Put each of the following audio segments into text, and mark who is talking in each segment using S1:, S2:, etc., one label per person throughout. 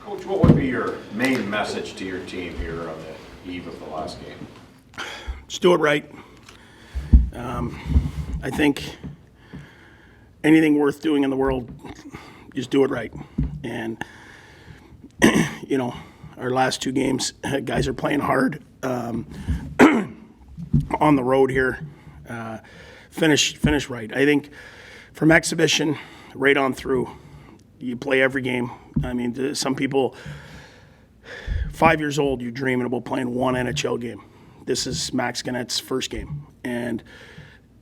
S1: Coach, what would be your main message to your team here on the eve of the last game?
S2: Just do it right. I think anything worth doing in the world, just do it right. And, our last two games, guys are playing hard on the road here. Finish right. I think from exhibition right on through, you play every game. I mean, some people, 5 years old, you're dreaming about playing one NHL game. This is Max Gannett's first game. And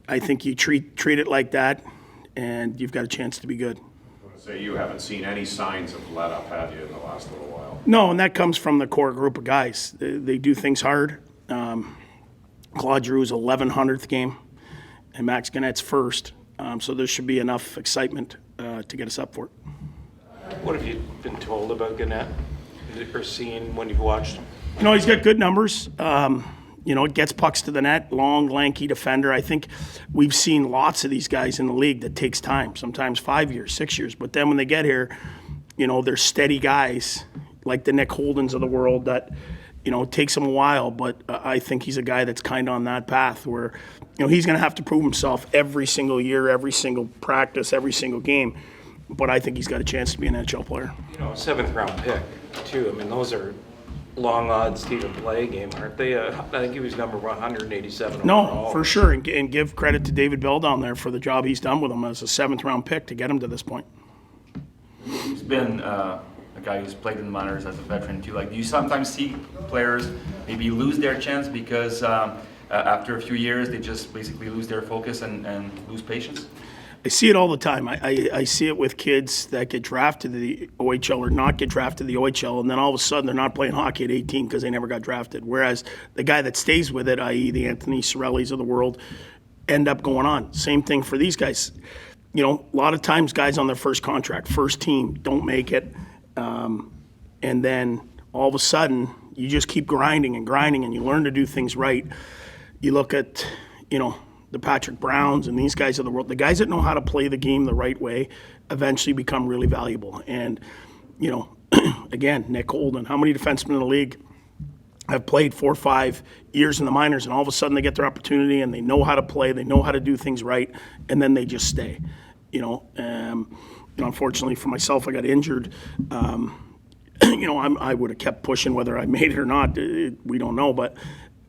S2: I think you treat it like that, and you've got a chance to be good.
S1: I want to say you haven't seen any signs of let up, have you, in the last little while?
S2: No, and that comes from the core group of guys. They do things hard. Claude Giroux's 1100th game, and Max Gannett's first. So there should be enough excitement to get us up for it.
S3: What have you been told about Gannett or seen when you've watched him?
S2: He's got good numbers. It gets pucks to the net, long, lanky defender. I think we've seen lots of these guys in the league that takes time, sometimes 5 years, 6 years. But then when they get here, they're steady guys like the Nick Holdens of the world that, it takes him a while. But I think he's a guy that's kind of on that path where, he's going to have to prove himself every single year, every single practice, every single game. But I think he's got a chance to be an NHL player.
S3: Seventh round pick, too. I mean, those are long odds to even play a game, aren't they? I think he was number 187 overall.
S2: No, for sure. And give credit to David Bell down there for the job he's done with him as a seventh round pick to get him to this point.
S4: He's been a guy who's played in the minors as a veteran too. Like, do you sometimes see players maybe lose their chance because after a few years they just basically lose their focus and lose patience?
S2: I see it all the time. I see it with kids that get drafted to the OHL or not get drafted to the OHL, and then all of a sudden they're not playing hockey at 18 because they never got drafted. Whereas the guy that stays with it, i.e. the Anthony Cirellis of the world, end up going on. Same thing for these guys. A lot of times guys on their first contract, first team, don't make it. And then all of a sudden you just keep grinding and you learn to do things right. You look at, the Patrick Browns and these guys of the world, the guys that know how to play the game the right way eventually become really valuable. And, again, Nick Holden, how many defensemen in the league have played 4 or 5 years in the minors and all of a sudden they get their opportunity and they know how to play, they know how to do things right, and then they just stay. Unfortunately for myself, I got injured. I would have kept pushing whether I made it or not. We don't know, but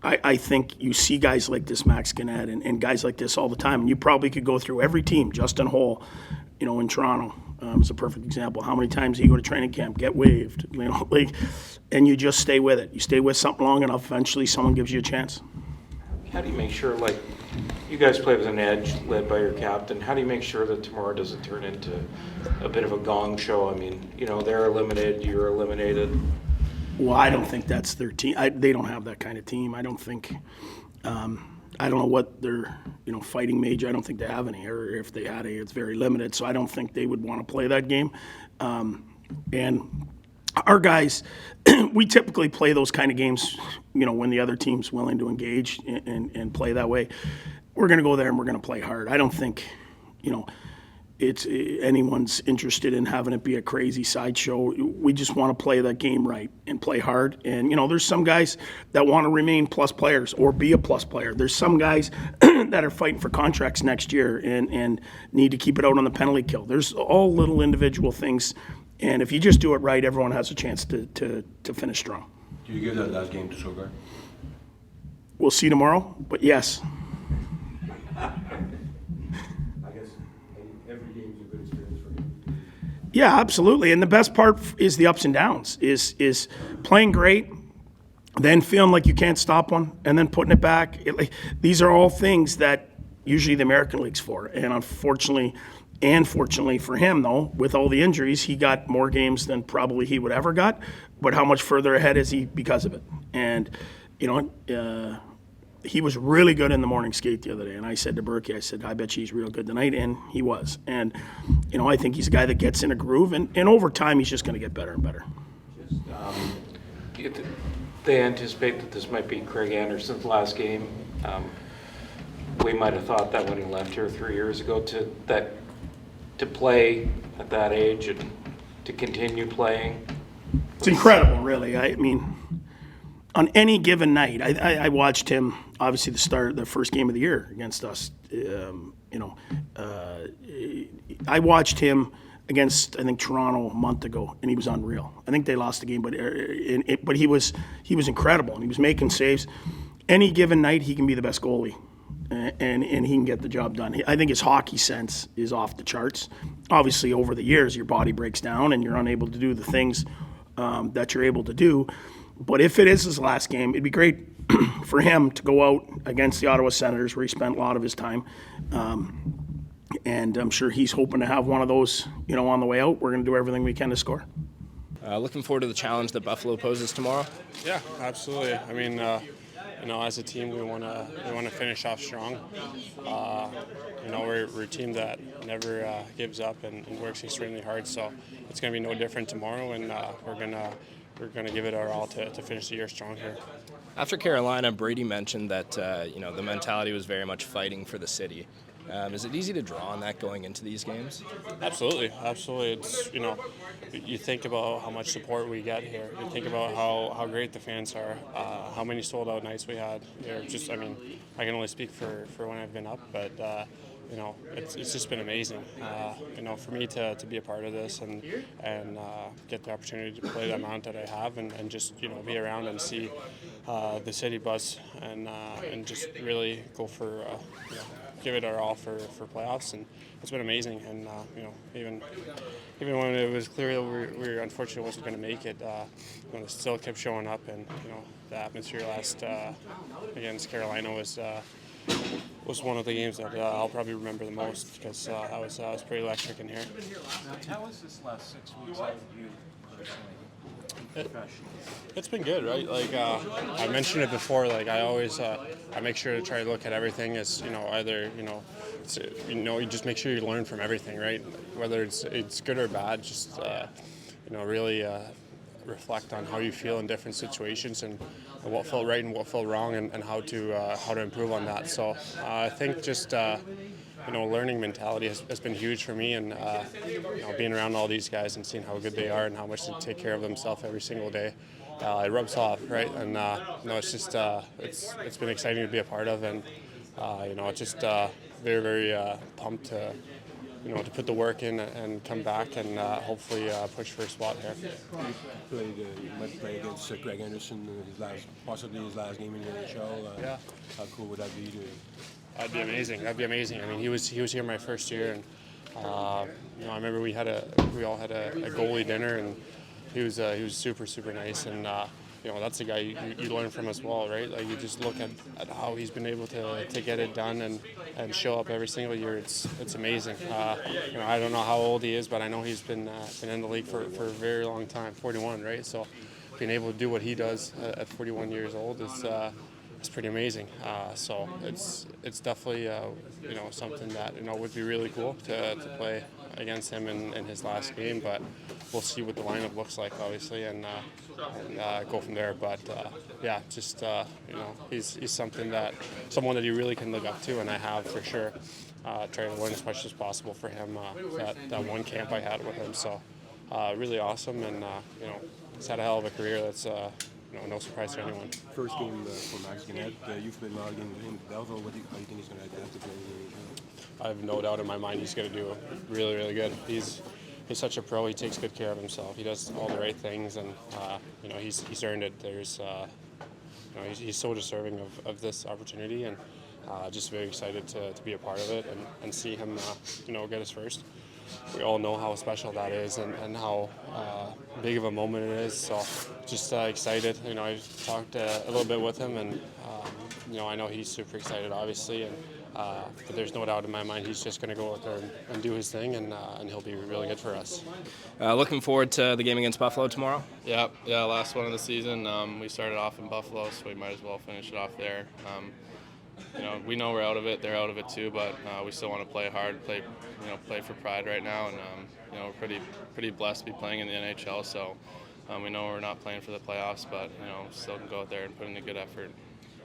S2: I think you see guys like this, Max Gannett, and guys like this all the time. And you probably could go through every team. Justin Holl, in Toronto is a perfect example. How many times did he go to training camp, get waived, and you just stay with it. You stay with something long enough, eventually someone gives you a chance.
S3: How do you make sure, you guys play with an edge led by your captain. How do you make sure that tomorrow doesn't turn into a bit of a gong show? I mean, they're eliminated, you're eliminated.
S2: Well, I don't think that's their team. They don't have that kind of team. I don't think. I don't know what their fighting major. I don't think they have any, or if they had any, it's very limited. So I don't think they would want to play that game. And our guys, we typically play those kind of games. When the other team's willing to engage and play that way, we're going to go there and we're going to play hard. I don't think, it's anyone's interested in having it be a crazy sideshow. We just want to play that game right and play hard. And, there's some guys that want to remain plus players or be a plus player. There's some guys that are fighting for contracts next year and need to keep it out on the penalty kill. There's all little individual things. And if you just do it right, everyone has a chance to finish strong.
S5: Do you give that last game to Søgaard?
S2: We'll see tomorrow, but yes. Yeah, absolutely. And the best part is the ups and downs, is playing great, then feeling like you can't stop one, and then putting it back. These are all things that usually the American League's for. And unfortunately, and fortunately for him, though, with all the injuries, he got more games than probably he would ever got. But how much further ahead is he because of it? And, he was really good in the morning skate the other day. And I said to Berkey, I bet he's real good tonight. And he was. And, I think he's a guy that gets in a groove. And over time, he's just going to get better and better.
S3: They anticipate that this might be Craig Anderson's last game. We might have thought that when he left here 3 years ago to play at that age and to continue playing.
S2: It's incredible, really. I mean, on any given night, I watched him, obviously the first game of the year against us. I watched him against, I think, Toronto a month ago, and he was unreal. I think they lost the game, but he was incredible, and he was making saves. Any given night, he can be the best goalie, and he can get the job done. I think his hockey sense is off the charts. Obviously, over the years, your body breaks down, and you're unable to do the things that you're able to do. But if it is his last game, it'd be great for him to go out against the Ottawa Senators, where he spent a lot of his time. And I'm sure he's hoping to have one of those, on the way out. We're going to do everything we can to score.
S6: Looking forward to the challenge that Buffalo poses tomorrow.
S7: Yeah, absolutely. I mean, as a team, we want to finish off strong. We're a team that never gives up and works extremely hard. So it's going to be no different tomorrow, and we're going to give it our all to finish the year strong here.
S6: After Carolina, Brady mentioned that the mentality was very much fighting for the city. Is it easy to draw on that going into these games?
S7: Absolutely. It's you think about how much support we get here. You think about how great the fans are, how many sold out nights we had. I can only speak for when I've been up, but it's just been amazing. For me to be a part of this and get the opportunity to play the amount that I have and just be around and see the city buzz and just really go for give it our all for playoffs, and it's been amazing. And even when it was clear that we were unfortunately wasn't going to make it, it still kept showing up, and the atmosphere last against Carolina was one of the games that I'll probably remember the most, because that was pretty electric in here.
S8: How was this last 6 weeks out of you personally?
S7: It's been good, right? I mentioned it before. I always, I make sure to try to look at everything as either you just make sure you learn from everything, right? Whether it's good or bad, just really reflect on how you feel in different situations and what felt right and what felt wrong, and how to improve on that. So I think just learning mentality has been huge for me, and being around all these guys and seeing how good they are and how much they take care of themselves every single day, it rubs off, right? And it's just it's been exciting to be a part of, and it's just very, very pumped to to put the work in and come back and hopefully push for a spot here.
S5: You might play against Greg Anderson possibly his last game in the NHL.
S7: Yeah.
S5: How cool would that be?
S7: That'd be amazing. I mean, he was here my first year, and I remember we all had a goalie dinner, and he was super, super nice, and that's a guy you learn from as well, right? You just look at how he's been able to get it done and show up every single year. It's amazing. I don't know how old he is, but I know he's been in the league for a very long time, 41, right? So being able to do what he does at 41 years old is it's pretty amazing. So it's definitely something that would be really cool to play against him in his last game, but we'll see what the lineup looks like, obviously, and go from there. But he's someone that you really can look up to, and I have for sure. Trying to learn as much as possible for him. That one camp I had with him, so really awesome, and he's had a hell of a career. That's no surprise to anyone.
S5: First game for Max Gannett. You've been logging in Belleville. How do you think he's going to adapt to playing in the NHL?
S7: I have no doubt in my mind he's going to do really, really good. He's such a pro. He takes good care of himself. He does all the right things, and he's earned it. There's he's so deserving of this opportunity, and just very excited to be a part of it and see him get his first. We all know how special that is, and how big of a moment it is. So just excited. I talked a little bit with him, and I know he's super excited, obviously, and but there's no doubt in my mind he's just going to go out there and do his thing, and he'll be really good for us.
S6: Looking forward to the game against Buffalo tomorrow.
S9: Yeah, last one of the season. We started off in Buffalo, so we might as well finish it off there. We know we're out of it; they're out of it too. But we still want to play hard, play for pride right now, and we're pretty blessed to be playing in the NHL. So we know we're not playing for the playoffs, but still can go out there and put in a good effort.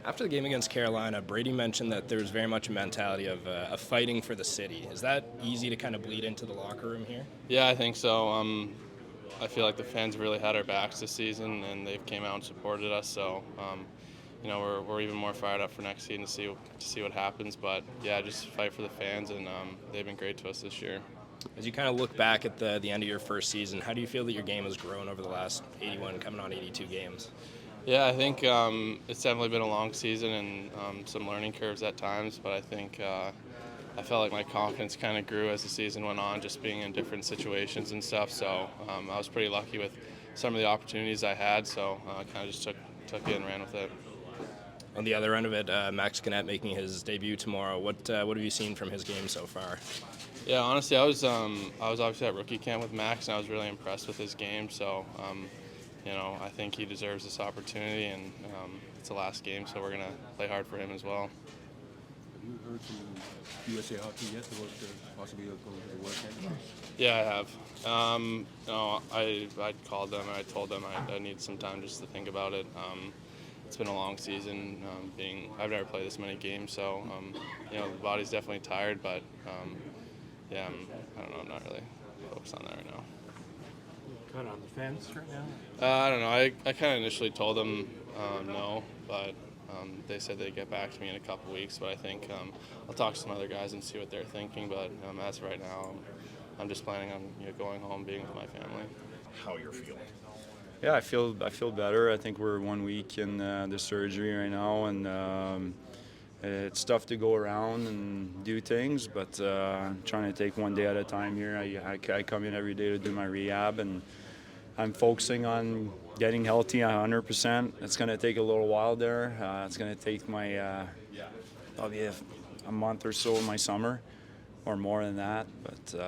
S6: After the game against Carolina, Brady mentioned that there's very much a mentality of fighting for the city. Is that easy to kind of bleed into the locker room here?
S9: Yeah, I think so. I feel like the fans really had our backs this season, and they've came out and supported us. So, we're even more fired up for next season to see what happens. But yeah, just fight for the fans, and they've been great to us this year.
S6: As you kind of look back at the end of your first season, how do you feel that your game has grown over the last 81, coming on 82 games?
S9: Yeah, I think it's definitely been a long season and some learning curves at times, but I think I felt like my confidence kind of grew as the season went on, just being in different situations and stuff. So I was pretty lucky with some of the opportunities I had, so I kind of just took it and ran with it.
S6: On the other end of it, Max Gannett making his debut tomorrow. What have you seen from his game so far?
S9: Yeah, honestly, I was obviously at rookie camp with Max, and I was really impressed with his game. So, I think he deserves this opportunity, and it's the last game, so we're gonna play hard for him as well.
S5: Have you heard from USA Hockey yet about possibly going to the World Championship?
S9: Yeah, I have. I called them and I told them I need some time just to think about it. It's been a long season. I've never played this many games, so the body's definitely tired. But I don't know. I'm not really focused on that right now.
S8: Kind of on the fence right now?
S9: I don't know. I kind of initially told them no, but they said they'd get back to me in a couple weeks. But I think I'll talk to some other guys and see what they're thinking. But as of right now, I'm just planning on going home, being with my family.
S1: How you're feeling?
S10: Yeah, I feel better. I think we're 1 week in the surgery right now, and it's tough to go around and do things, but trying to take one day at a time here. I come in every day to do my rehab, and I'm focusing on getting healthy 100%. It's going to take a little while there. It's going to take my probably a month or so in my summer, or more than that. But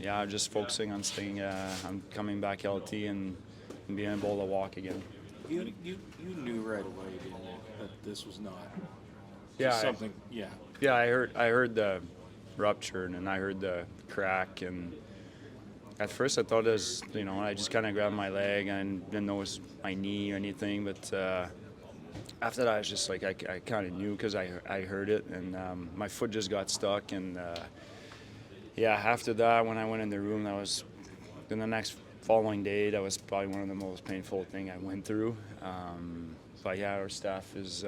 S10: I'm just focusing on staying. I'm coming back healthy and being able to walk again.
S8: You knew right away, didn't you, that this was not
S10: Yeah,
S8: something? Yeah.
S10: Yeah, I heard the rupture and I heard the crack, and at first I thought it was, I just kind of grabbed my leg and didn't know it was my knee or anything, but after that I was just like, I kind of knew because I heard it, and my foot just got stuck, and after that when I went in the room, that was then the next following day, that was probably one of the most painful things I went through. But yeah, our staff is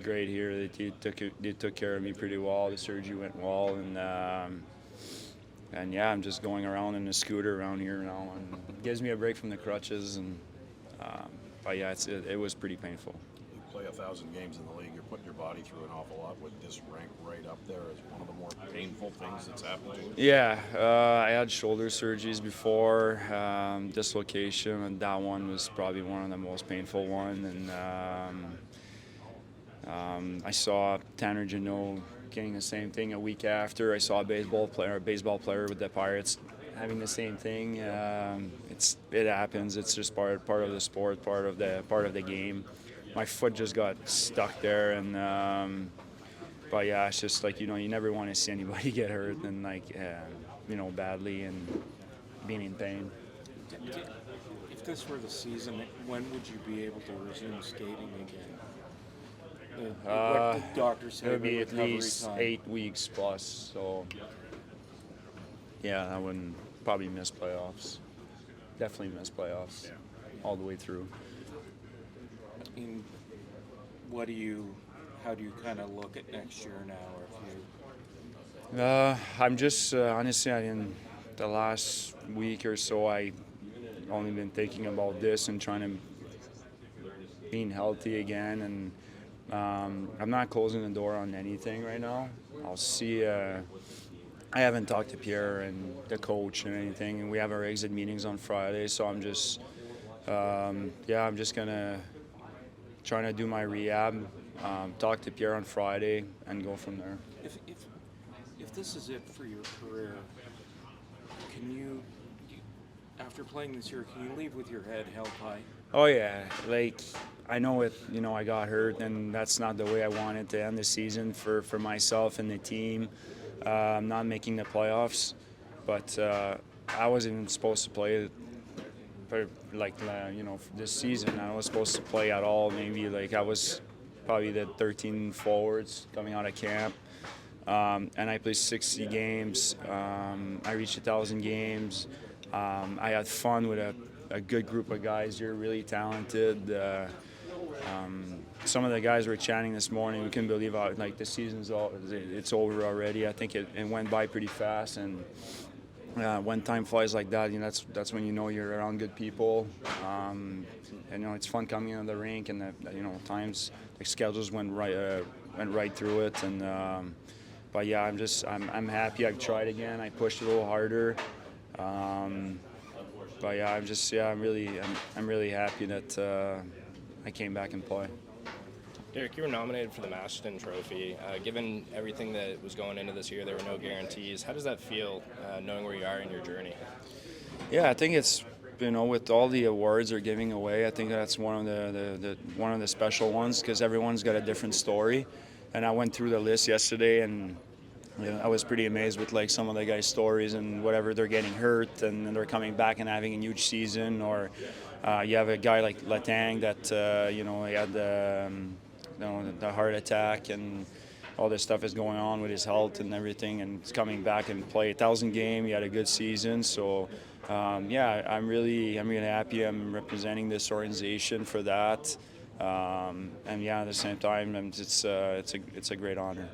S10: great here. They took care of me pretty well. The surgery went well, and I'm just going around in a scooter around here now, and it gives me a break from the crutches. And but yeah, it was pretty painful.
S1: You play 1,000 games in the league. You're putting your body through an awful lot. Would this rank right up there as one of the more painful things that's happened to you?
S10: Yeah, I had shoulder surgeries before, dislocation, and that one was probably one of the most painful ones. And I saw Tanner Janot getting the same thing a week after. I saw a baseball player with the Pirates having the same thing. It happens. It's just part of the sport, part of the game. My foot just got stuck there, and but yeah, it's just like, you never want to see anybody get hurt and badly and being in pain.
S8: If this were the season, when would you be able to resume skating again? What the doctor said
S10: It would be at
S8: recovery
S10: least
S8: time?
S10: 8 weeks plus. So yeah, I wouldn't probably miss playoffs. Definitely miss playoffs all the way through.
S8: And how do you kind of look at next year now? Or if you
S10: I'm just honestly, in the last week or so, I only been thinking about this and trying to being healthy again, and I'm not closing the door on anything right now. I'll see. I haven't talked to Pierre and the coach and anything, and we have our exit meetings on Friday, so I'm just I'm just gonna trying to do my rehab, talk to Pierre on Friday, and go from there.
S8: if this is it for your career, can you after playing this year, can you leave with your head held high?
S10: Oh yeah, I know it. I got hurt, and that's not the way I wanted to end the season for myself and the team. I'm not making the playoffs, but I wasn't even supposed to play for this season. I was supposed to play at all. Maybe I was probably the 13 forwards coming out of camp, and I played 60 games. I reached 1,000 games. I had fun with a good group of guys here, really talented. Some of the guys were chanting this morning, we couldn't believe how, like, the season's it's over already. I think it went by pretty fast, and when time flies like that, you know, that's when you know you're around good people. And you know, it's fun coming into the rink, and you know, times the schedules went right through it. And but yeah, I'm happy. I've tried again. I pushed a little harder. But yeah, I'm really happy that I came back and play.
S6: Derick, you were nominated for the Masterton Trophy. Given everything that was going into this year, there were no guarantees. How does that feel, knowing where you are in your journey?
S10: Yeah, I think it's, you know, with all the awards they're giving away, I think that's one of the special ones, because everyone's got a different story. And I went through the list yesterday, and you know, I was pretty amazed with, like, some of the guys' stories, and whatever, they're getting hurt and they're coming back and having a huge season. Or you have a guy like Letang that you know, he had the heart attack, and all this stuff is going on with his health and everything, and he's coming back and play 1,000 game. He had a good season, so yeah, I'm really happy. I'm representing this organization for that, and yeah, at the same time, it's a great honor.